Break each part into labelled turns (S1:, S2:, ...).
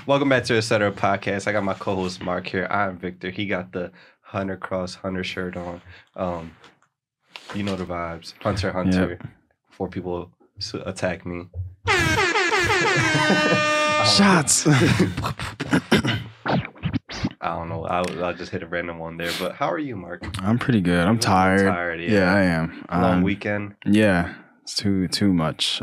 S1: Welcome back to the Etc. Podcast. I got my co-host Mark here. I'm Victor. He got the Hunter Cross Hunter shirt on. You know the vibes. Hunter.
S2: Yep.
S1: 4 people attack me.
S2: Shots.
S1: I don't know. I'll just hit a random one there. But how are you, Mark?
S2: I'm pretty good. I'm tired. Yeah, I am.
S1: Long weekend.
S2: Yeah, it's too much.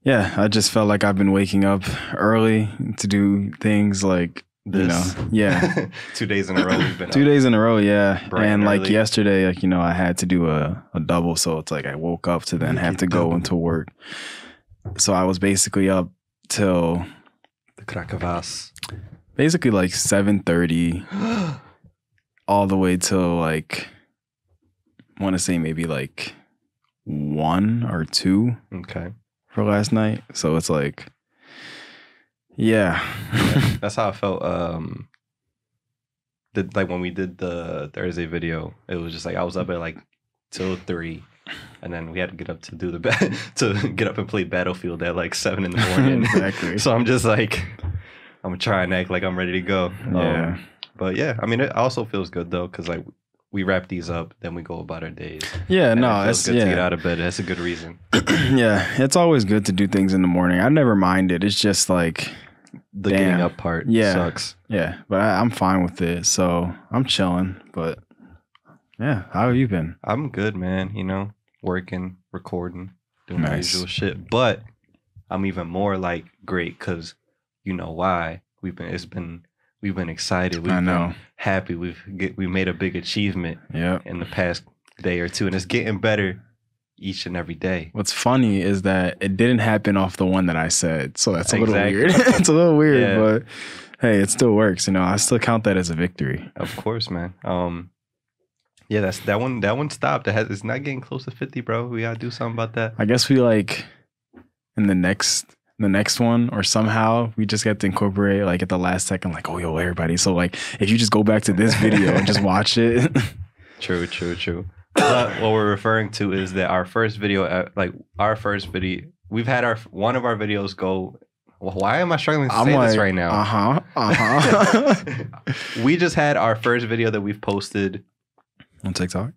S2: Yeah, I just felt like I've been waking up early to do things like
S1: this. 2 days in a row we've been
S2: 2 days in a row, yeah.
S1: Bright
S2: and
S1: early.
S2: like yesterday, like I had to do a double, so it's like I woke up to then have to go into work. So I was basically up till
S1: the Krakavas.
S2: Basically like 7:30 all the way till like I want to say maybe like 1 or 2.
S1: Okay.
S2: For last night. So it's like yeah.
S1: That's how I felt like when we did the Thursday video. It was just like I was up at like till 3. And then we had to get up to do to get up and play Battlefield at like 7 in the morning.
S2: Exactly.
S1: So I'm just like, I'm gonna try and act like I'm ready to go.
S2: Yeah.
S1: But yeah, I mean, it also feels good though, because like we wrap these up, then we go about our days.
S2: Yeah,
S1: and
S2: no,
S1: it feels
S2: it's
S1: good to get out of bed. That's a good reason.
S2: Yeah, it's always good to do things in the morning. I never mind it. It's just like
S1: the getting up part sucks.
S2: Yeah, but I'm fine with it. So I'm chilling. But yeah, how have you been?
S1: I'm good, man. Working, recording, doing my
S2: Nice.
S1: usual shit. But I'm even more like great because you know why we've been excited. We've been happy. We made a big achievement in the past day or two, and it's getting better each and every day.
S2: What's funny is that it didn't happen off the one that I said, so that's a little
S1: Exactly.
S2: weird. It's a little weird,
S1: Yeah.
S2: but hey, it still works. I still count that as a victory.
S1: Of course, man. Yeah, that one stopped. It's not getting close to 50, bro. We gotta do something about that.
S2: I guess we like in the next one, or somehow we just get to incorporate like at the last second, like, oh yo, everybody. So like if you just go back to this video and just watch it.
S1: True. But what we're referring to is that our first video, we've had one of our videos go. Well, why am I struggling to say this right now? We just had our first video that we've posted
S2: on TikTok.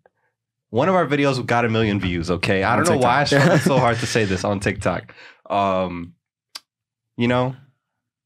S1: One of our videos got 1 million views. Okay, I don't know why I struggle so hard to say this on TikTok.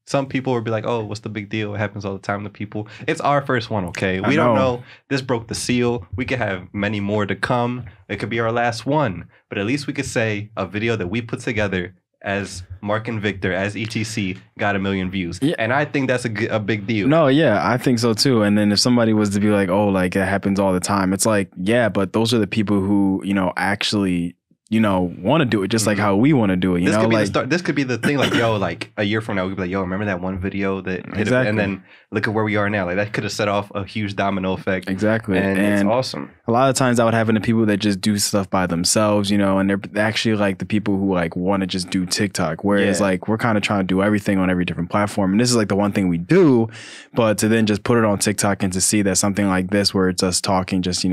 S1: Some people would be like, "Oh, what's the big deal? It happens all the time to people." It's our first one. Okay, we don't know. This broke the seal. We could have many more to come. It could be our last one, but at least we could say a video that we put together as Mark and Victor as ETC got 1 million views. Yeah. And I think that's a big deal.
S2: No, yeah, I think so too. And then if somebody was to be like, oh, like it happens all the time, it's like, yeah, but those are the people who, actually, want to do it just like how we want to do it.
S1: This could be the start. This could be the thing, like, yo, like a year from now, we could be like, yo, remember that one video that hit it? And then look at where we are now. Like that could have set off a huge domino effect.
S2: Exactly.
S1: And it's awesome.
S2: A lot of times that would happen to people that just do stuff by themselves, and they're actually like the people who like want to just do TikTok. Whereas like we're kind of trying to do everything on every different platform. And this is like the one thing we do, but to then just put it on TikTok and to see that something like this where it's us talking just,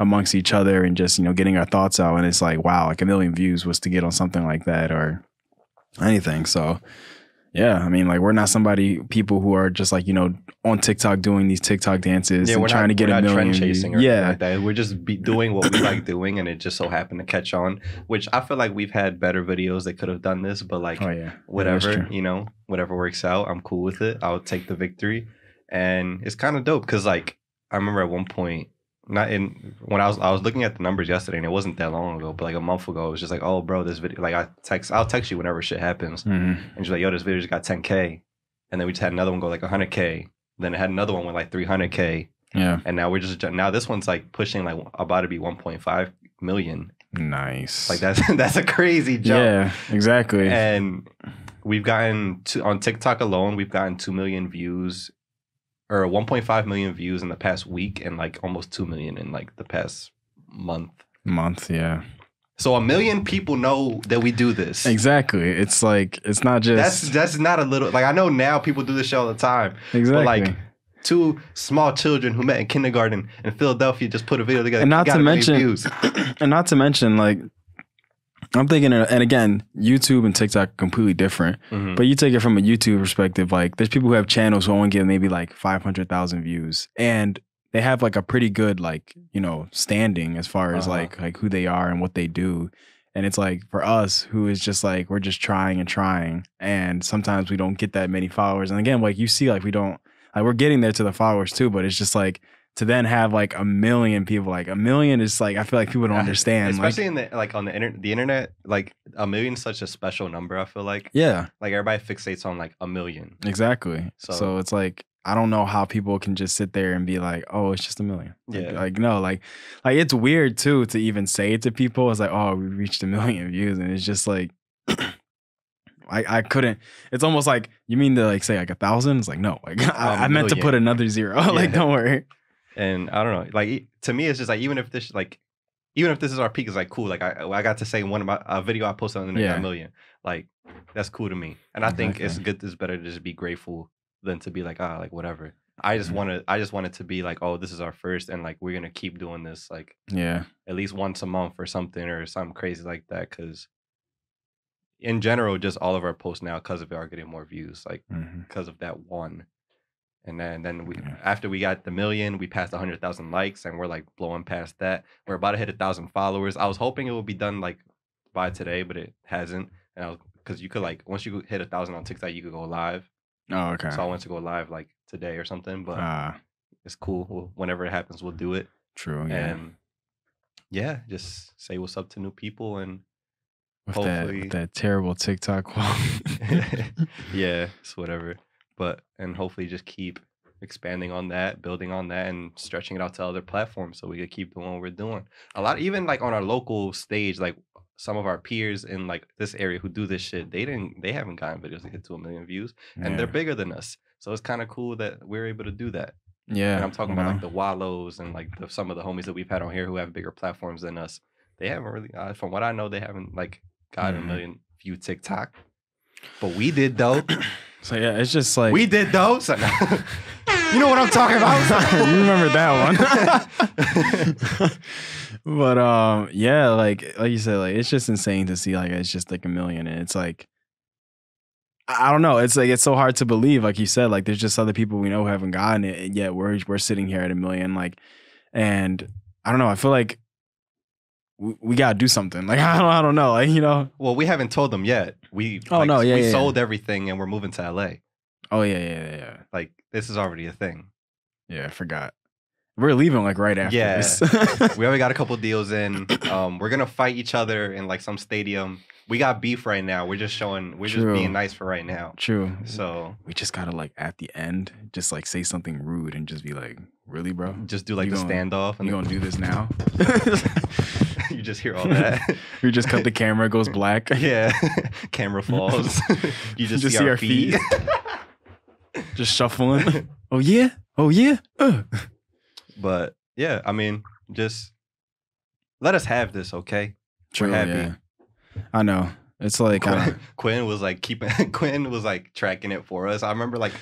S2: amongst each other and just, getting our thoughts out. And it's like, wow, like 1 million views was to get on something like that or anything. So yeah, I mean, like we're not people who are just like, on TikTok doing these TikTok dances and trying to get 1 million views.
S1: Yeah. Like that. We're just doing what we like doing, and it just so happened to catch on, which I feel like we've had better videos that could have done this, but like whatever, whatever works out, I'm cool with it. I'll take the victory. And it's kind of dope because like I remember at one point, when I was looking at the numbers yesterday, and it wasn't that long ago, but like a month ago, it was just like, oh, bro, this video, like I'll text you whenever shit happens, and she's like, yo, this video just got 10K, and then we just had another one go like 100K, then it had another one with like 300K, and now now this one's like pushing like about to be 1.5 million.
S2: Nice.
S1: Like that's a crazy jump.
S2: Yeah, exactly.
S1: And we've gotten on TikTok alone, we've gotten 2 million views. Or 1.5 million views in the past week, and like almost 2 million in like the past month.
S2: Yeah.
S1: So 1 million people know that we do this.
S2: Exactly. It's like, it's not just...
S1: That's not a little... Like, I know now people do this shit all the time.
S2: Exactly.
S1: But like 2 small children who met in kindergarten in Philadelphia just put a video together.
S2: And not to mention, like, I'm thinking, and again, YouTube and TikTok are completely different. But you take it from a YouTube perspective, like there's people who have channels who only get maybe like 500,000 views, and they have like a pretty good like, you know, standing as far as like who they are and what they do. And it's like for us, who is just like, we're just trying, and sometimes we don't get that many followers. And again, like you see, like we don't, like we're getting there to the followers too, but it's just like to then have like 1 million people, like 1 million is like, I feel like people don't understand.
S1: Especially
S2: like,
S1: in the, like on the internet, like 1 million is such a special number, I feel like.
S2: Yeah.
S1: Like everybody fixates on like 1 million.
S2: Exactly. So it's like, I don't know how people can just sit there and be like, oh, it's just 1 million.
S1: Yeah.
S2: Like no, like it's weird too to even say it to people. It's like, oh, we reached 1 million views. And it's just like, I couldn't. It's almost like, you mean to like say like 1,000? It's like, no, like I meant to put another zero. Like, don't worry.
S1: And I don't know, like to me, it's just like even if this is our peak, it's like cool. Like I got to say one of my a video I posted on the 1 million. Like that's cool to me, and I think it's better to just be grateful than to be like like whatever. I just want it to be like, oh, this is our first, and like we're gonna keep doing this like at least once a month or something crazy like that. Because in general, just all of our posts now, because of it, are getting more views, like because of that one. And then we after we got the 1 million, we passed 100,000 likes, and we're like blowing past that. We're about to hit 1,000 followers. I was hoping it would be done like by today, but it hasn't. And because you could like once you hit 1,000 on TikTok, you could go live.
S2: Oh, okay.
S1: So I went to go live like today or something, but it's cool. Whenever it happens, we'll do it.
S2: True. Yeah.
S1: And just say what's up to new people, and
S2: with hopefully that terrible TikTok quality.
S1: Yeah, it's whatever. But and hopefully just keep expanding on that, building on that, and stretching it out to other platforms so we could keep doing what we're doing. A lot, even like on our local stage, like some of our peers in like this area who do this shit, they haven't gotten videos that hit to 1 million views, and they're bigger than us. So it's kind of cool that we're able to do that.
S2: Yeah,
S1: and I'm talking about like the Wallows and like some of the homies that we've had on here who have bigger platforms than us. They haven't really, from what I know, they haven't like gotten 1 million view TikTok, but we did though.
S2: So yeah, it's just like
S1: we did though. So, you know what I'm talking about?
S2: You remember that one? But yeah, like you said, like it's just insane to see like it's just like 1 million, and it's like I don't know. It's like it's so hard to believe. Like you said, like there's just other people we know who haven't gotten it, and yet we're sitting here at 1 million. Like, and I don't know. I feel like we gotta do something. Like I don't know. Like, you know.
S1: Well, we haven't told them yet. We sold everything and we're moving to LA.
S2: Oh yeah.
S1: Like this is already a thing.
S2: Yeah, I forgot. We're leaving like right after this.
S1: We already got a couple deals in. We're gonna fight each other in like some stadium. We got beef right now. We're just being nice for right now.
S2: True.
S1: So
S2: we just gotta like at the end, just like say something rude and just be like, really, bro?
S1: Just do like the standoff.
S2: And you gonna do this now?
S1: You just hear all that.
S2: We just cut the camera, it goes black.
S1: Yeah. Camera falls. You just see our feet.
S2: Just shuffling. Oh yeah?
S1: But yeah, I mean, just let us have this, okay?
S2: True,
S1: we're happy.
S2: Yeah. I know. It's like
S1: Quinn was like tracking it for us. I remember like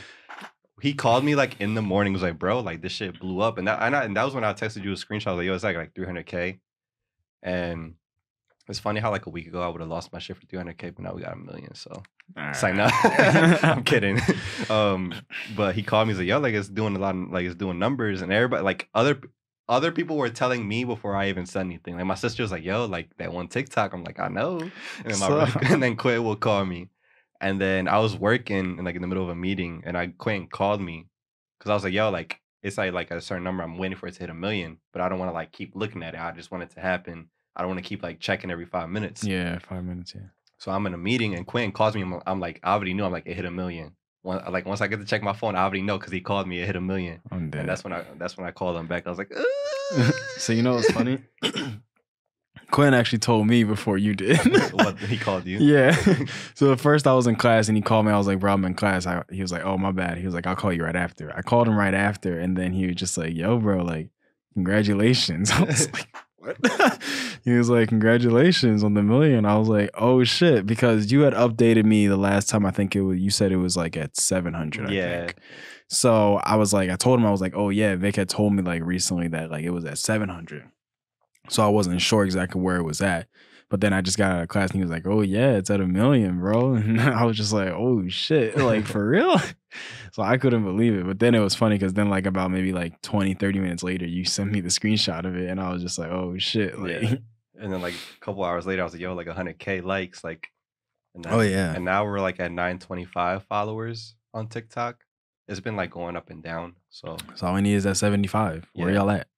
S1: he called me like in the morning, was like, bro, like this shit blew up. And that was when I texted you a screenshot. I was like, yo, it's like 300K. And it's funny how like a week ago I would have lost my shit for 300K, but now we got 1 million. So it's like, no, I'm kidding. But he called me, he's like, yo, like it's doing a lot of, like it's doing numbers, and everybody like other people were telling me before I even said anything. Like my sister was like, yo, like that one TikTok. I'm like, I know. And then Quinn will call me. And then I was working in the middle of a meeting, and Quinn called me because I was like, yo, like it's like a certain number. I'm waiting for it to hit 1 million, but I don't want to like keep looking at it. I just want it to happen. I don't want to keep like checking every 5 minutes.
S2: Yeah, 5 minutes, yeah.
S1: So I'm in a meeting and Quinn calls me. I'm like, I already knew. I'm like, it hit 1 million. Once I get to check my phone, I already know because he called me. It hit 1 million.
S2: I'm dead.
S1: And that's when I called him back. I was like,
S2: So you know what's funny? Quinn actually told me before you did.
S1: What, he called you?
S2: Yeah. So at first I was in class and he called me. I was like, bro, I'm in class. He was like, oh, my bad. He was like, I'll call you right after. I called him right after, and then he was just like, yo, bro, like, congratulations. I was like, what? He was like, congratulations on the 1 million. I was like, oh shit, because you had updated me the last time. I think you said it was like at 700. I think. So I was like, I told him, I was like, oh yeah, Vic had told me like recently that like it was at 700. So I wasn't sure exactly where it was at. But then I just got out of class and he was like, oh yeah, it's at 1 million, bro. And I was just like, oh shit, like for real? So I couldn't believe it. But then it was funny because then like about maybe like 20, 30 minutes later, you sent me the screenshot of it and I was just like, oh shit. Like,
S1: yeah. And then like a couple hours later, I was like, yo, like 100K likes. Like,
S2: oh yeah.
S1: And now we're like at 925 followers on TikTok. It's been like going up and down. So
S2: all we need is that 75. Where y'all at?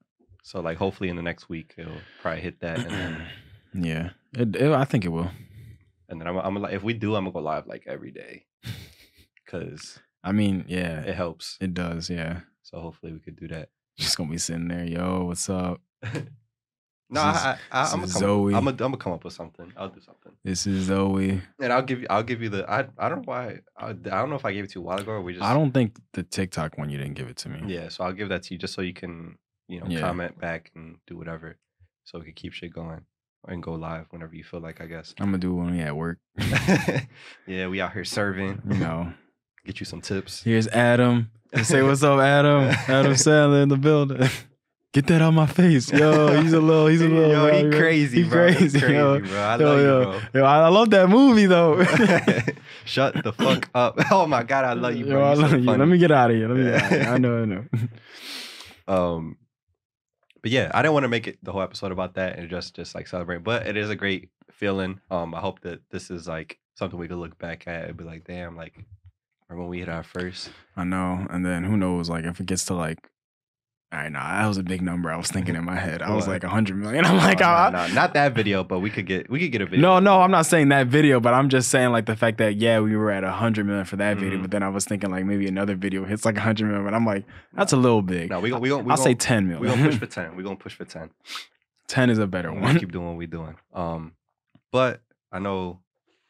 S1: So like hopefully in the next week it'll probably hit that, and then
S2: yeah, I think it will.
S1: And then I'm like, if we do, I'm gonna go live like every day, cause
S2: I mean, yeah,
S1: it helps.
S2: It does, yeah.
S1: So hopefully we could do that.
S2: Just gonna be sitting there, yo, what's up?
S1: No, I'm gonna come up with something. I'll do something.
S2: This is Zoe,
S1: and I'll give you the. I don't know why. I don't know if I gave it to you a while ago or we just.
S2: I don't think the TikTok one you didn't give it to me.
S1: Yeah, so I'll give that to you just so you can comment back and do whatever, so we can keep shit going and go live whenever you feel like. I guess
S2: I'm gonna do it when we at work.
S1: Yeah, we out here serving. Get you some tips.
S2: Here's Adam. Say what's up, Adam. Adam Sandler in the building. Get that out my face, yo. He's a little.
S1: Yo, he crazy, bro. Crazy,
S2: yo.
S1: Bro. I love you, bro.
S2: Yo, I love that movie though.
S1: Shut the fuck up. Oh my god, I love you, bro.
S2: Yo, I love you. Let me get out of here. I know.
S1: But yeah, I didn't want to make it the whole episode about that and just like celebrate. But it is a great feeling. I hope that this is like something we could look back at and be like, damn, like remember when we hit our first.
S2: I know, and then who knows, like if it gets to like. All right, that was a big number. I was thinking in my head. I was like 100 million. I'm like,
S1: no, not that video, but we could get a video.
S2: No, I'm not saying that video, but I'm just saying like the fact that we were at 100 million for that video, but then I was thinking like maybe another video hits like 100 million, but I'm like, that's a little big.
S1: No,
S2: I'll say 10 million.
S1: We're gonna push for 10. We're gonna push for 10.
S2: 10 is a better one.
S1: Keep doing what we're doing. But I know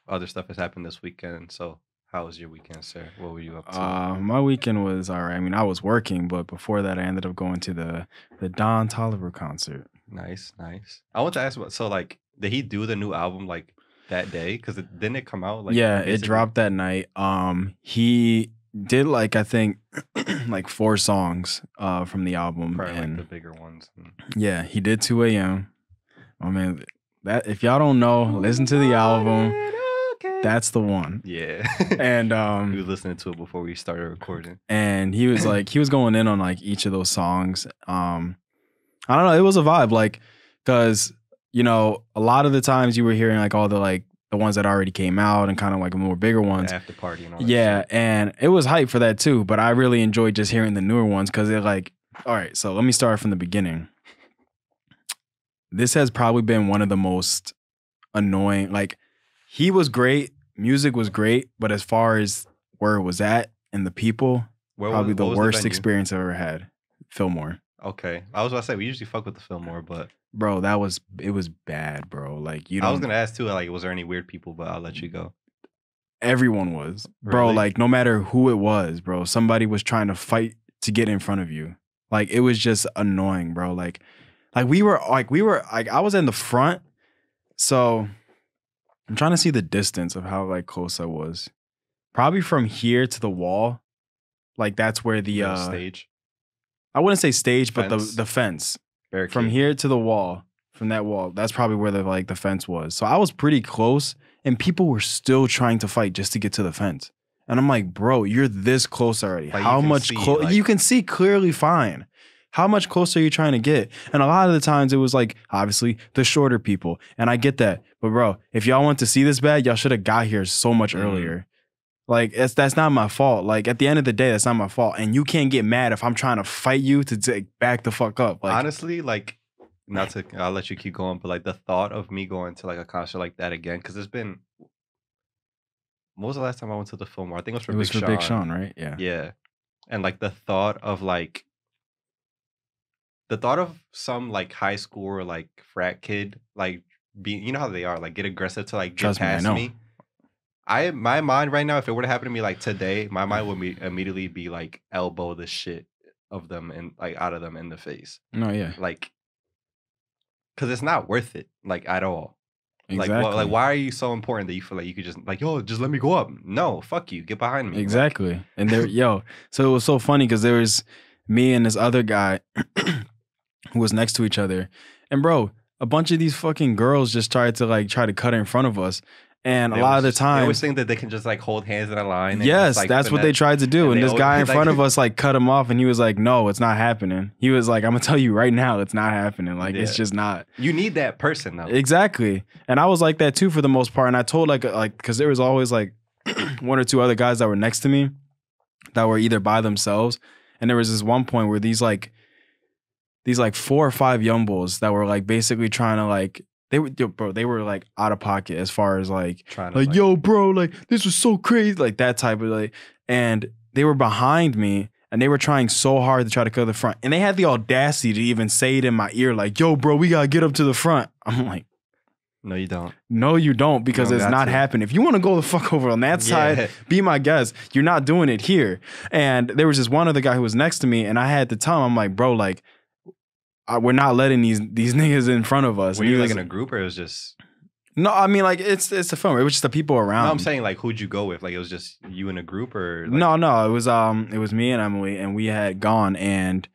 S1: other stuff has happened this weekend, so. How was your weekend, sir? What were you up to?
S2: My weekend was all right. I mean, I was working, but before that, I ended up going to the Don Toliver concert.
S1: Nice. I want to ask about, so like, did he do the new album like that day? Because didn't it come out like?
S2: Yeah, it dropped that night. He did like I think like 4 songs from the album,
S1: probably
S2: and
S1: like the bigger ones.
S2: Yeah, he did 2 a.m. I mean, that if y'all don't know, listen to the album. That's the one.
S1: Yeah.
S2: And
S1: we were listening to it before we started recording.
S2: And he was like, he was going in on like each of those songs. I don't know, it was a vibe, like, cause a lot of the times you were hearing like all the like the ones that already came out and kind of like more bigger ones.
S1: After party and all that.
S2: Yeah,
S1: shit.
S2: And it was hype for that too. But I really enjoyed just hearing the newer ones because they're like, all right, so let me start from the beginning. This has probably been one of the most annoying, like. He was great. Music was great. But as far as where it was at and the people, probably the worst experience I've ever had. Fillmore.
S1: Okay. I was about to say, we usually fuck with the Fillmore, but...
S2: Bro, it was bad, bro. Like,
S1: I was going to ask too, like, was there any weird people, but I'll let you go.
S2: Everyone was. Bro, really? Like, no matter who it was, bro, somebody was trying to fight to get in front of you. Like, it was just annoying, bro. Like I was in the front, so... I'm trying to see the distance of how like close I was. Probably from here to the wall. Like that's where the
S1: stage.
S2: I wouldn't say stage, fence. But the fence. Barricade. From here to the wall, from that wall, that's probably where the fence was. So I was pretty close and people were still trying to fight just to get to the fence. And I'm like, bro, you're this close already. Like how much close? You can see clearly fine. How much closer are you trying to get? And a lot of the times it was like, obviously, the shorter people. And I get that. But bro, if y'all want to see this bad, y'all should have got here so much earlier. Like, that's not my fault. Like, at the end of the day, that's not my fault. And you can't get mad if I'm trying to fight you to back the fuck up. Like,
S1: honestly, like, I'll let you keep going, but like the thought of me going to like a concert like that again, because it's been, when was the last time I went to the Fillmore? I think it was for
S2: Big Sean, right? Yeah.
S1: Yeah. And like the thought of like, some like high school or like frat kid like being, you know how they are, like get aggressive to like get past me. My mind right now, if it were to happen to me like today, my mind would immediately be like elbow the shit of them and like out of them in the face.
S2: No, yeah,
S1: like because it's not worth it like at all.
S2: Exactly.
S1: Like why are you so important that you feel like you could just like, yo, just let me go up? No, fuck you, get behind me.
S2: Exactly. Like, and there, so it was so funny because there was me and this other guy. Who was next to each other. And bro, a bunch of these fucking girls just tried to try to cut in front of us. And a lot of the time,
S1: they always think that they can just like hold hands in a line.
S2: Yes, that's what they tried to do. And this guy in front of us like cut him off, and he was like, "No, it's not happening." He was like, "I'm gonna tell you right now, it's not happening. Like it's just not."
S1: You need that person though.
S2: Exactly. And I was like that too for the most part. And I told like because there was always like one or two other guys that were next to me that were either by themselves, and there was this one point where these 4 or 5 young bulls that were like basically trying to like. They were like out of pocket as far as like yo, bro, like this was so crazy, like that type of like, and they were behind me and they were trying so hard to try to cut to the front, and they had the audacity to even say it in my ear, like, yo, bro, we gotta get up to the front. I'm like,
S1: no, you don't.
S2: No, you don't, because it's not happening. If you want to go the fuck over on that side, be my guest. You're not doing it here. And there was this one other guy who was next to me, and I had to tell him, I'm like, bro, like, we're not letting these niggas in front of us.
S1: Were you like in a group, or it was just?
S2: No, I mean like it's a film. It was just the people around.
S1: No, I'm saying like who'd you go with? Like it was just you in a group, or? Like...
S2: No, it was me and Emily, and we had gone, and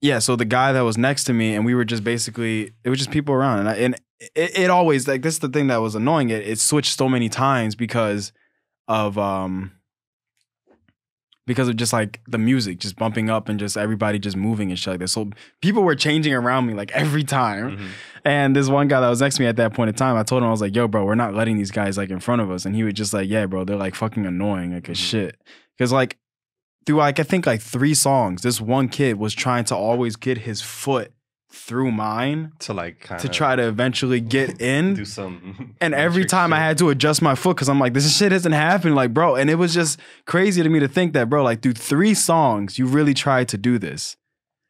S2: yeah, so the guy that was next to me, and we were just basically, it was just people around, and it always, like, this is the thing that was annoying. It switched so many times because of just like the music just bumping up and just everybody just moving and shit like this. So people were changing around me like every time. Mm-hmm. And this one guy that was next to me at that point in time, I told him, I was like, yo, bro, we're not letting these guys like in front of us. And he was just like, yeah, bro, they're like fucking annoying, like as shit. Because like through like I think like 3 songs, this one kid was trying to always get his foot through mine
S1: to like
S2: to try to eventually get in,
S1: do some
S2: and every time I had to adjust my foot because I'm like, this shit isn't happening, like, bro. And it was just crazy to me to think that, bro, like through 3 songs you really tried to do this.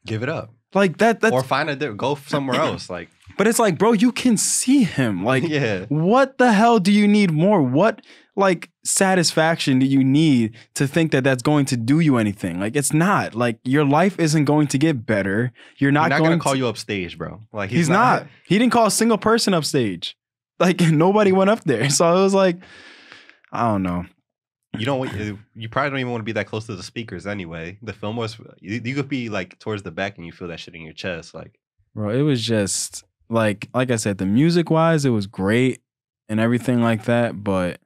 S1: Give it up,
S2: like that
S1: or find a go somewhere else, like.
S2: But it's like, bro, you can see him, like,
S1: yeah,
S2: what the hell do you need more? What like satisfaction do you need to think that that's going to do you anything? Like, it's not. Like, your life isn't going to get better. You're not
S1: going to call you upstage, bro. Like,
S2: he's not. He didn't call a single person upstage. Like, nobody went up there. So it was like, I don't know.
S1: You probably don't even want to be that close to the speakers anyway. The film was, you could be like towards the back and you feel that shit in your chest, like.
S2: Bro, it was just like I said, the music wise, it was great and everything like that, but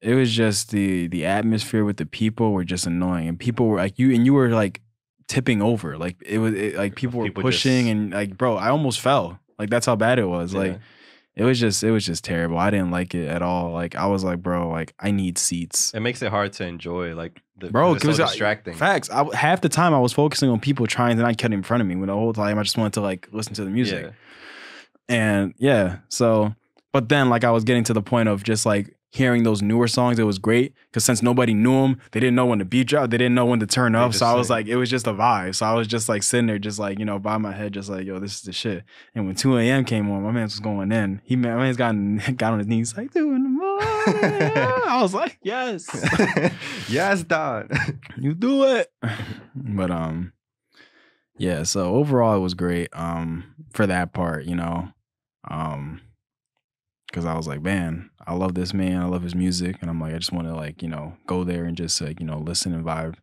S2: it was just the atmosphere with the people were just annoying, and people were like you were like tipping over, like like people were pushing and like, bro, I almost fell. Like that's how bad it was. Yeah. Like it was just terrible. I didn't like it at all. Like I was like, bro, like I need seats.
S1: It makes it hard to enjoy, like
S2: bro,
S1: because it's so distracting.
S2: Facts. Half the time I was focusing on people trying to not cut in front of me, when the whole time I just wanted to like listen to the music. Yeah. And yeah, so but then like I was getting to the point of just like hearing those newer songs, it was great because since nobody knew them, they didn't know when the beat dropped, they didn't know when to turn up. So I was like, it was just a vibe. So I was just like sitting there, just like, you know, by my head, just like, yo, this is the shit. And when 2 a.m. came on, my man was going in. My man's got on his knees like 2 in the morning. I was like, yes,
S1: yes, Don,
S2: you do it. But yeah. So overall, it was great. For that part, you know, because I was like, man, I love this man. I love his music. And I'm like, I just want to like, you know, go there and just like, you know, listen and vibe.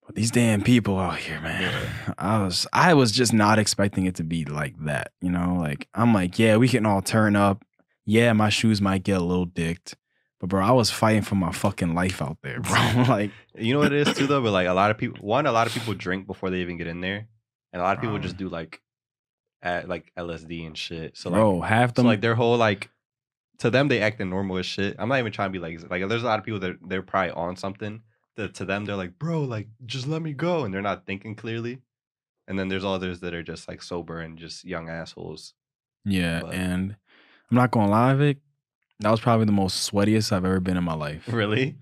S2: But these damn people out here, man, I was just not expecting it to be like that. You know, like, I'm like, yeah, we can all turn up. Yeah, my shoes might get a little dicked. But bro, I was fighting for my fucking life out there, bro. Like,
S1: you know what it is too though? But like a lot of people drink before they even get in there. And a lot of people just do like LSD and shit. So like,
S2: bro, half them,
S1: so like their whole like, to them they acting normal as shit. I'm not even trying to be like there's a lot of people that they're probably on something. That to them they're like, bro, like just let me go, and they're not thinking clearly. And then there's others that are just like sober and just young assholes.
S2: Yeah, but, and I'm not gonna lie, Vic, that was probably the most sweatiest I've ever been in my life.
S1: Really,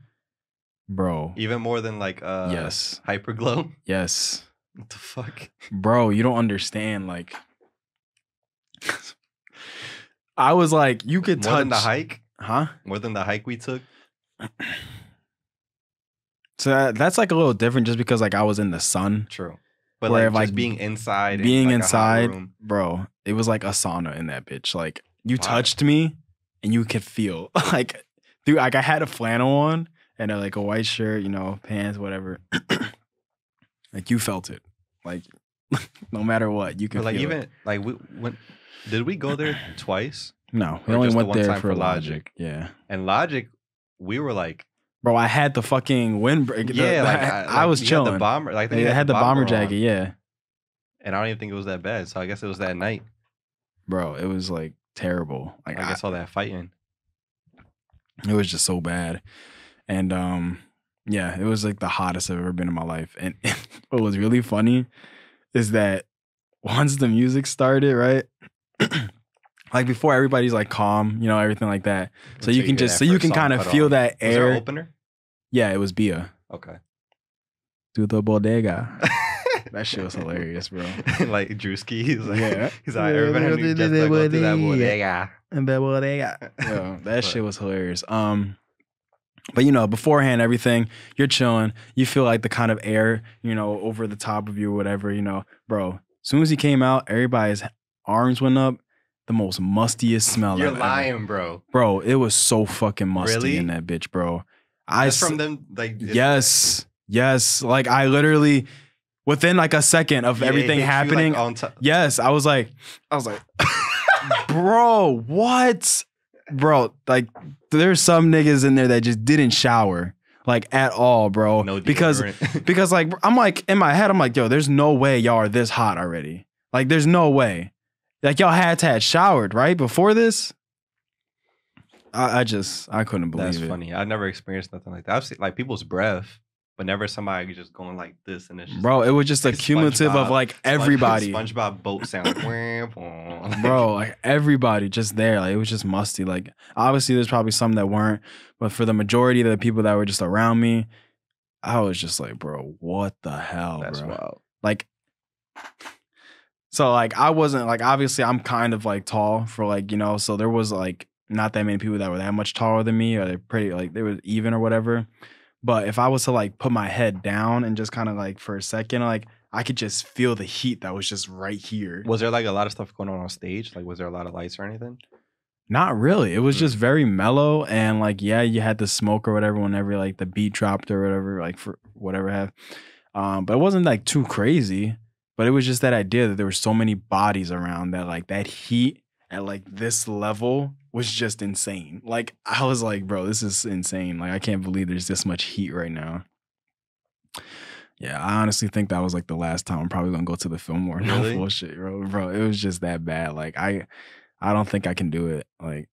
S2: bro?
S1: Even more than like
S2: yes,
S1: Hyperglow.
S2: Yes.
S1: What the fuck,
S2: bro? You don't understand, like. I was like, you could touch.
S1: More than the hike?
S2: Huh?
S1: More than the hike we took?
S2: So that's like a little different just because like I was in the sun.
S1: True. But like being inside.
S2: Being inside, bro, it was like a sauna in that bitch. Like you touched me and you could feel like, dude, like I had a flannel on and like a white shirt, you know, pants, whatever. Like you felt it. Like No matter what, you can.
S1: But like
S2: feel
S1: even
S2: it.
S1: like did we go there twice?
S2: No, we only went there for Logic. Yeah,
S1: and Logic, we were like,
S2: bro, I had the fucking windbreaker.
S1: Yeah,
S2: I was chilling.
S1: The bomber, like
S2: they had the bomber jacket. Yeah,
S1: and I don't even think it was that bad. So I guess it was that night,
S2: bro. It was like terrible. Like
S1: I guess all that fighting.
S2: It was just so bad, and yeah, it was like the hottest I've ever been in my life. And what was really funny is that once the music started, right? Like before everybody's like calm, you know, everything like that. So you can kind of feel that air.
S1: Was there an opener?
S2: Yeah, it was Bia.
S1: Okay.
S2: To the bodega. That shit was hilarious, bro.
S1: Like Drewski, he's like everybody just to go to that bodega.
S2: And that bodega. Yo, that shit was hilarious. But you know, beforehand, everything, you're chilling. You feel like the kind of air, you know, over the top of you or whatever, you know. Bro, as soon as he came out, everybody's arms went up. The most mustiest smell.
S1: You're lying, bro.
S2: Bro, it was so fucking musty in that bitch, bro.
S1: That's from them, like
S2: yes. Like I literally, within like a second of everything happening, yes, I was like, bro, what, bro? Like, there's some niggas in there that just didn't shower. Like at all, bro.
S1: No,
S2: because like I'm like in my head, I'm like, yo, there's no way y'all are this hot already. Like, there's no way. Like y'all had showered, right? Before this? I couldn't believe it.
S1: That's funny. I've never experienced nothing like that. I've seen like people's breath, but never somebody just going like this and it's just,
S2: bro, it was just a cumulative of like everybody.
S1: SpongeBob boat sound like,
S2: bro, like everybody just there. Like it was just musty. Like obviously there's probably some that weren't, but for the majority of the people that were just around me, I was just like, bro, what the hell?
S1: That's
S2: bro?
S1: Wild.
S2: Like, so like I wasn't like, obviously I'm kind of like tall for like, you know, so there was like not that many people that were that much taller than me, or they're pretty like they were even or whatever. But if I was to like put my head down and just kind of like for a second, like I could just feel the heat that was just right here.
S1: Was there like a lot of stuff going on stage? Like was there a lot of lights or anything?
S2: Not really. It was just very mellow, and like yeah, you had the smoke or whatever whenever like the beat dropped or whatever, like for whatever have. But it wasn't like too crazy. But it was just that idea that there were so many bodies around that like that heat at like this level was just insane. Like I was like, bro, this is insane. Like I can't believe there's this much heat right now. Yeah, I honestly think that was like the last time I'm probably gonna go to the Fillmore. No bullshit, bro. It was just that bad. Like I don't think I can do it. Like,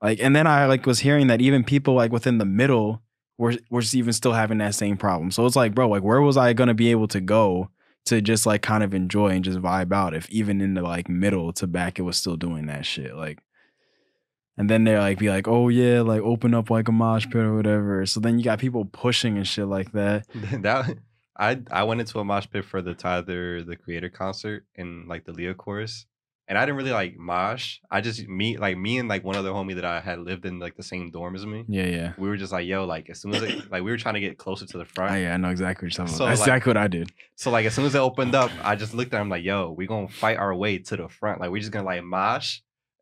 S2: and then I like was hearing that even people like within the middle were even still having that same problem. So it's like, bro, like where was I gonna be able to go to just like kind of enjoy and just vibe out if even in the like middle to back it was still doing that shit? Like, and then they're like be like, oh yeah, like open up like a mosh pit or whatever. So then you got people pushing and shit like that.
S1: I went into a mosh pit for the Tyler the Creator concert in like the Leo chorus. And I didn't really like mosh. I just me and like one other homie that I had lived in like the same dorm as me.
S2: Yeah.
S1: We were just like, yo, like as soon as it, like we were trying to get closer to the front.
S2: Oh, yeah, I know exactly what you're talking about. That's exactly what I did.
S1: So like as soon as it opened up, I just looked at him like, yo, we gonna fight our way to the front. Like we're just gonna like mosh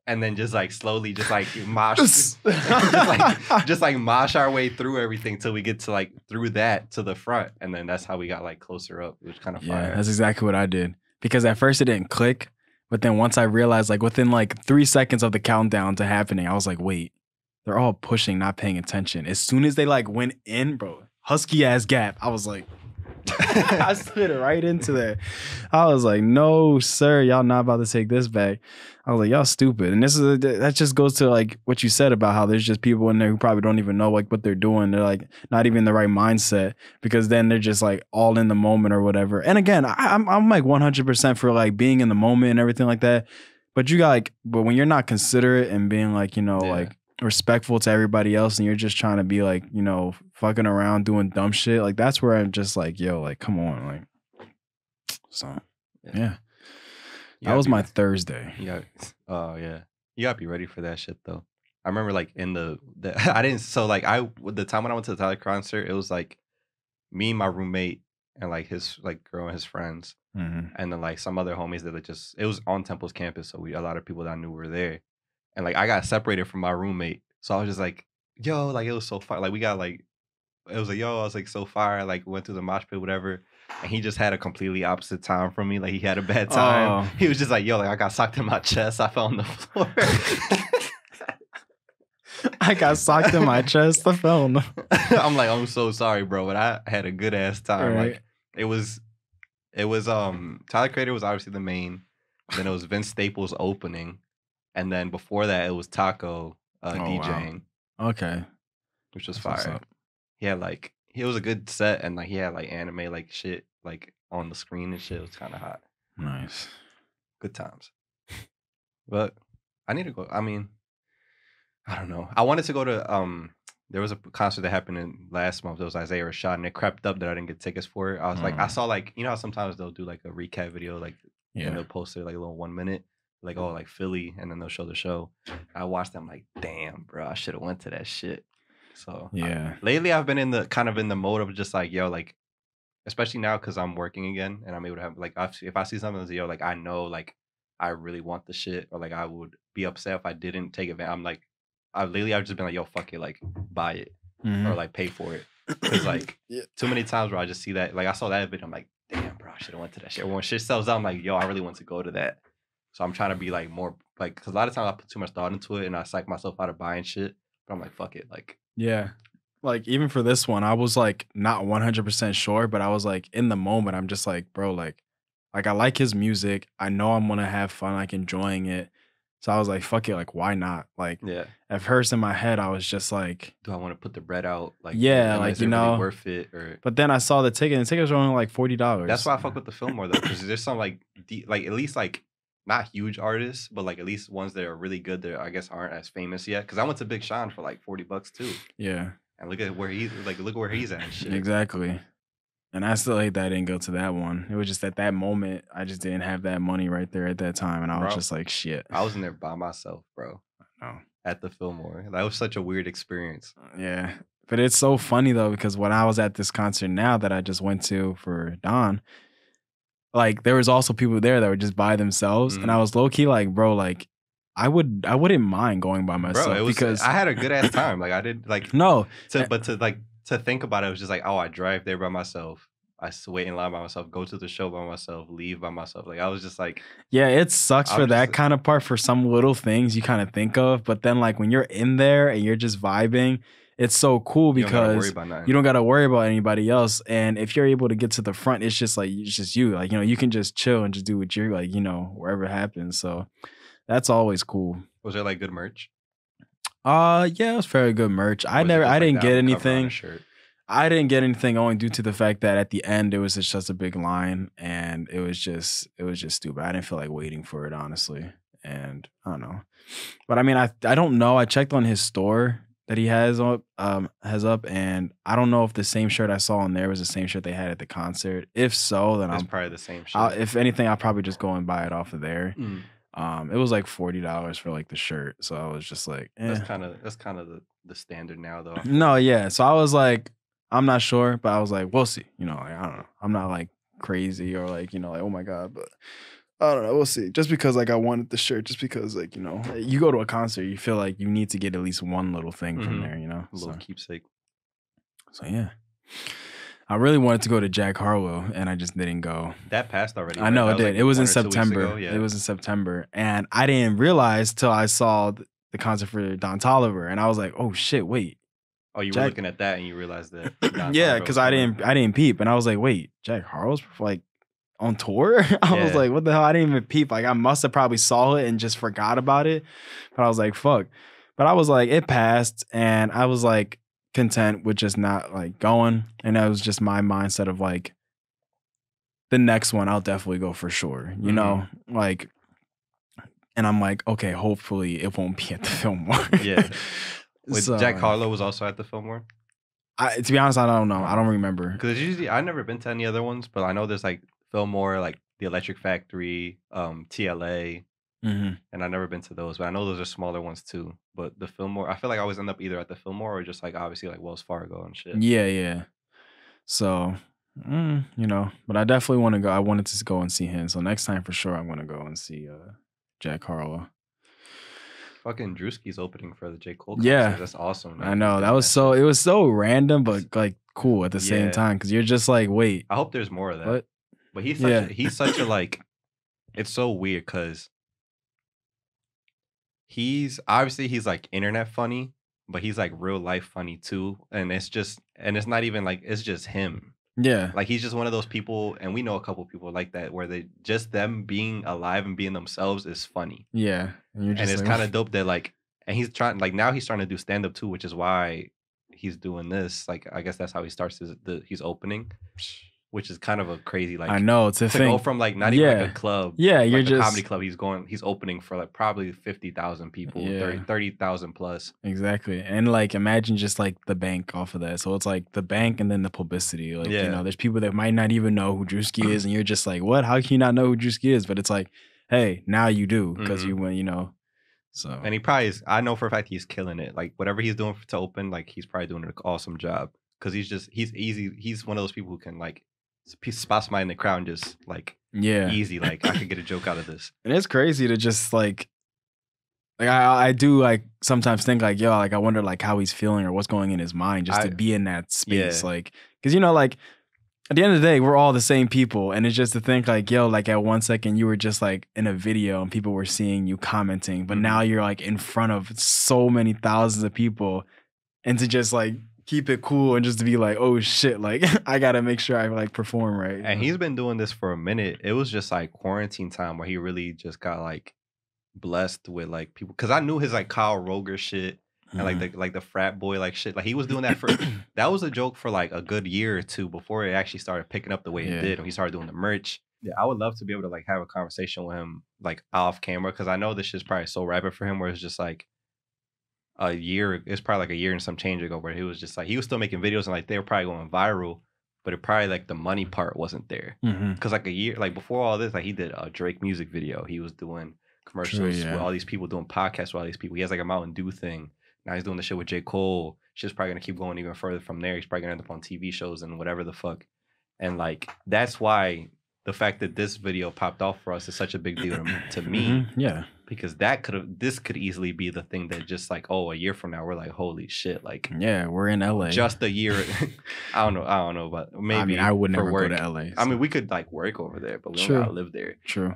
S1: and then just like slowly just like mosh just like mosh our way through everything till we get to like through that to the front. And then that's how we got like closer up. It was kind of fire.
S2: That's exactly what I did. Because at first it didn't click. But then once I realized, like within like 3 seconds of the countdown to happening, I was like, wait, they're all pushing, not paying attention. As soon as they like went in, bro, husky ass gap, I was like, I slid right into there. I was like, no, sir, y'all not about to take this back. I was like, y'all stupid. And that just goes to like what you said about how there's just people in there who probably don't even know like what they're doing. They're like not even in the right mindset because then they're just like all in the moment or whatever. And again, I'm like 100% for like being in the moment and everything like that. But you got like, but when you're not considerate and being like, you know, like respectful to everybody else and you're just trying to be like, you know, fucking around doing dumb shit, like that's where I'm just like, yo, like come on, like, so yeah. That was my Thursday.
S1: Oh yeah, you gotta be ready for that shit though. I remember like in the I didn't, so like the time when I went to the Tyler concert, it was like me, my roommate, and like his like girl and his friends, and then like some other homies that just, it was on Temple's campus, so a lot of people that I knew were there. And like I got separated from my roommate, so I was just like, yo, like it was so fire. Like we got like, it was like, yo, I was like so fire. Like went through the mosh pit, whatever. and he just had a completely opposite time from me. Like he had a bad time. He was just like, yo, like I got socked in my chest. I fell on the floor.
S2: I got socked in my chest. I fell on the
S1: I'm like, I'm so sorry, bro, but I had a good ass time. Right. Like it was Tyler Creator was obviously the main. Then it was Vince Staples opening. And then before that, it was Taco DJing.
S2: Wow. Okay.
S1: Which was fire. He had like, it was a good set, and like he had like anime like shit like on the screen and shit. It was kind of hot.
S2: Nice.
S1: Good times. But I need to go. I mean, I don't know. I wanted to go to there was a concert that happened in last month. It was Isaiah Rashad, and it crept up that I didn't get tickets for it. I was like, I saw like, you know how sometimes they'll do like a recap video, like and they'll post it like a little 1 minute, like like Philly, and then they'll show the show. I watched them like, damn, bro, I should have went to that shit. So lately I've been in the kind of in the mode of just like, yo, like, especially now because I'm working again and I'm able to have like, if I see something that's, yo, like I know like I really want the shit, or like I would be upset if I didn't take advantage. I'm like, I've just been like, yo, fuck it, like buy it or like pay for it, because like too many times where I just see that, like I saw that video, I'm like, damn, bro, I should have went to that shit. When shit sells out, I'm like, yo, I really want to go to that. So I'm trying to be like more like, because a lot of times I put too much thought into it and I psych myself out of buying shit. But I'm like, fuck it, like.
S2: Yeah. Like even for this one, I was like not 100% sure, but I was like in the moment, I'm just like, bro, like I like his music. I know I'm gonna have fun, like enjoying it. So I was like, fuck it, like why not? Like at first in my head, I was just like,
S1: do I want to put the bread out? Like
S2: like you know,
S1: really worth it? Or
S2: but then I saw the ticket, and the tickets were only like $40.
S1: That's why I fuck with the Fillmore though, because there's some like like at least like not huge artists, but like at least ones that are really good that I guess aren't as famous yet. Because I went to Big Sean for like $40 too.
S2: Yeah.
S1: And look at where he's like, look where he's at and shit.
S2: Exactly. And I still hate that I didn't go to that one. It was just at that moment, I just didn't have that money right there at that time. And I was just like, shit.
S1: I was in there by myself, bro.
S2: Oh.
S1: At the Fillmore. That was such a weird experience.
S2: Yeah. But it's so funny though, because when I was at this concert now that I just went to for Don, like there was also people there that were just by themselves. And I was low key like, bro, like I wouldn't mind going by myself.
S1: Bro, because I had a good ass time. Like I did like but to think about it, it was just like, oh, I drive there by myself. I wait in line by myself, go to the show by myself, leave by myself. Like I was just like,
S2: yeah, it sucks for that kind of part, for some little things you kind of think of, but then like when you're in there and you're just vibing, it's so cool because you don't got to worry about anybody else. And if you're able to get to the front, it's just you. Like, you know, you can just chill and just do what you're like, you know, wherever it happens. So that's always cool.
S1: Was there like good merch?
S2: Yeah, it was very good merch. I didn't get anything. I didn't get anything only due to the fact that at the end it was just a big line and it was just stupid. I didn't feel like waiting for it, honestly. And I don't know. But I mean, I don't know. I checked on his store that he has up, and I don't know if the same shirt I saw on there was the same shirt they had at the concert. If so, then
S1: it's probably the same shirt.
S2: If anything, I'll probably just go and buy it off of there. It was like $40 for like the shirt, so I was just like,
S1: that's kind of the standard now, though.
S2: No, yeah. So I was like, I'm not sure, but I was like, we'll see. You know, like, I don't know. I'm not like crazy or like, you know, like, oh my god, but I don't know. We'll see. Just because like I wanted the shirt, just because like, you know, you go to a concert, you feel like you need to get at least one little thing from there, you know,
S1: a little keepsake.
S2: So yeah. I really wanted to go to Jack Harlow, and I just didn't go.
S1: That passed already.
S2: I know it did. Like it was in September. It was in September, and I didn't realize till I saw the concert for Don Toliver, and I was like, "Oh shit, wait."
S1: Oh, you were looking at that, and you realized that.
S2: Yeah, because I didn't peep, and I was like, "Wait, Jack Harlow's like on tour?" I was like, "What the hell?" I didn't even peep. Like, I must have probably saw it and just forgot about it. But I was like, "Fuck." But I was like, it passed, and I was like content with just not like going, and that was just my mindset of like the next one I'll definitely go for sure, you know, like, and I'm like, okay, hopefully it won't be at the Fillmore.
S1: Yeah. Wait, so, Jack Harlow was also at the Fillmore?
S2: To be honest, I don't know. I don't remember.
S1: Because usually I've never been to any other ones, but I know there's like Fillmore, like the Electric Factory, TLA. And I've never been to those, but I know those are smaller ones too. But the Fillmore, I feel like I always end up either at the Fillmore or just like obviously like Wells Fargo and shit.
S2: Yeah. So, you know, but I definitely want to go. I wanted to go and see him. So next time for sure, I'm going to go and see Jack Harlow.
S1: Fucking Drewski's opening for the J. Cole concert.
S2: Yeah.
S1: That's awesome, man.
S2: I know. It was so random, but like cool at the same time because you're just like, wait.
S1: I hope there's more of that. What? But he's such a like. It's so weird because he's like internet funny, but he's like real life funny too, and it's not even like it's just him.
S2: Yeah,
S1: like he's just one of those people, and we know a couple people like that where they just them being alive and being themselves is funny.
S2: Yeah,
S1: and it's like, kind of dope that like, and he's trying like now he's starting to do stand up too, which is why he's doing this. Like I guess that's how he starts he's opening. Which is kind of a crazy like
S2: I know it's a thing.
S1: Go from like not even like a club,
S2: like you're just
S1: comedy club. He's opening for like probably 50,000 people, 30,000 plus.
S2: Exactly, and like imagine just like the bank off of that. So it's like the bank and then the publicity. Like you know, there's people that might not even know who Drewski is, and you're just like, what? How can you not know who Drewski is? But it's like, hey, now you do because you went, you know. So
S1: and he probably is. I know for a fact he's killing it. Like whatever he's doing to open, like he's probably doing an awesome job because he's easy. He's one of those people who can like. Spots mine in the crowd and just like easy like I could get a joke out of this.
S2: And it's crazy to just like I do like sometimes think like, yo, like I wonder like how he's feeling or what's going in his mind just to be in that space. Like because you know like at the end of the day we're all the same people, and it's just to think like, yo, like at 1 second you were just like in a video and people were seeing you commenting, but now you're like in front of so many thousands of people, and to just like keep it cool and just to be like, oh shit, like I gotta make sure I like perform right.
S1: And he's been doing this for a minute. It was just like quarantine time where he really just got like blessed with like people, because I knew his like Kyle Roger shit and like the frat boy like shit. Like he was doing that for that was a joke for like a good year or two before it actually started picking up the way it did, and he started doing the merch. Yeah, I would love to be able to like have a conversation with him like off camera, because I know this shit's probably so rapid for him where it's just like it's probably like a year and some change ago where he was just like, he was still making videos and like they were probably going viral, but it probably like the money part wasn't there. Because like a year, like before all this, like he did a Drake music video. He was doing commercials with all these people, doing podcasts with all these people. He has like a Mountain Dew thing. Now he's doing the shit with J. Cole. Shit's probably gonna keep going even further from there. He's probably gonna end up on TV shows and whatever the fuck. And like, that's why the fact that this video popped off for us is such a big deal to me.
S2: Yeah.
S1: Because this could easily be the thing that just like, oh, a year from now we're like, holy shit, like
S2: we're in LA.
S1: Just a year. I don't know, but maybe.
S2: I mean, I would never go to LA. So.
S1: I mean, we could like work over there, but we don't gotta live there.
S2: True.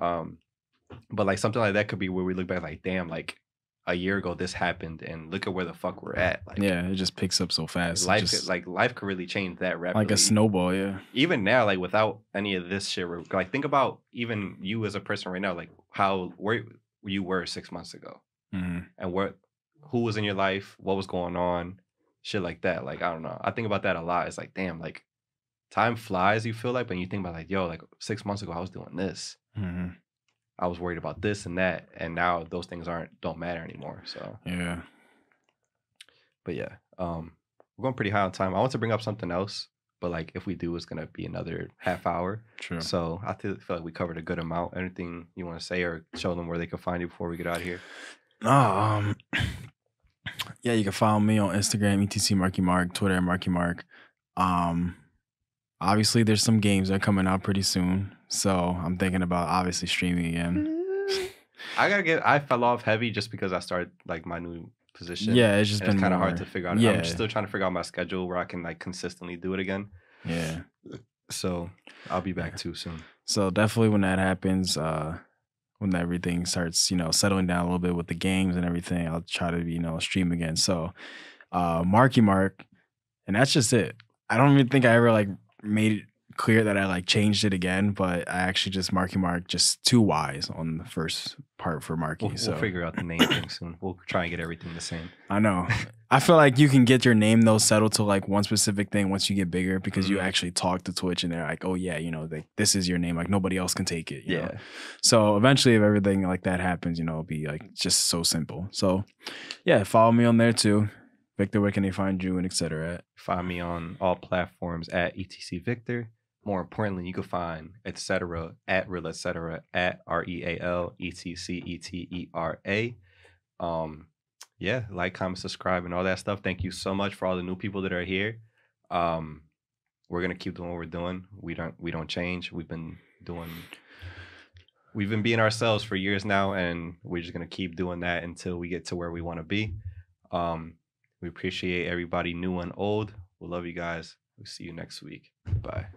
S1: But like something like that could be where we look back like, damn, like a year ago this happened, and look at where the fuck we're at. Like,
S2: it just picks up so fast.
S1: Life could really change that rapidly.
S2: Like a snowball, yeah.
S1: Even now, like without any of this shit, like think about even you as a person right now, like where you were 6 months ago, and who was in your life, what was going on, shit like that. Like I don't know, I think about that a lot. It's like, damn, like time flies. You feel like when you think about like, yo, like 6 months ago I was doing this. I was worried about this and that, and now those things don't matter anymore. So
S2: yeah.
S1: But yeah, we're going pretty high on time. I want to bring up something else, but like if we do, it's gonna be another half hour.
S2: True.
S1: So I feel like we covered a good amount. Anything you want to say or show them where they can find you before we get out of here?
S2: Yeah, you can follow me on Instagram, etc Marky Mark, Twitter Marky Mark. Obviously there's some games that are coming out pretty soon, so I'm thinking about obviously streaming again.
S1: I fell off heavy just because I started like my new position.
S2: Yeah, it's just been
S1: kind of hard to figure out. Yeah. I'm still trying to figure out my schedule where I can like consistently do it again.
S2: Yeah.
S1: So I'll be back too soon.
S2: So definitely when that happens, when everything starts, settling down a little bit with the games and everything, I'll try to, stream again. So Marky Mark, and that's just it. I don't even think I ever like made it clear that I like changed it again, but I actually just Marky Mark, just 2 Y's on the first part for Marky.
S1: We'll figure out the name thing soon. We'll try and get everything the same.
S2: I know. I feel like you can get your name though settled to like one specific thing once you get bigger, because you actually talk to Twitch and they're like, oh yeah, this is your name. Like nobody else can take it. You know? So eventually if everything like that happens, it'll be like just so simple. So yeah, follow me on there too. Victor, where can they find you and etc.?
S1: Find me on all platforms at ETC Victor. More importantly, you can find etc. at Real Etc. at REALETCETERA. Yeah, like, comment, subscribe, and all that stuff. Thank you so much for all the new people that are here. We're gonna keep doing what we're doing. We don't change. We've been being ourselves for years now, and we're just gonna keep doing that until we get to where we want to be. We appreciate everybody new and old. We love you guys. We'll see you next week. Bye.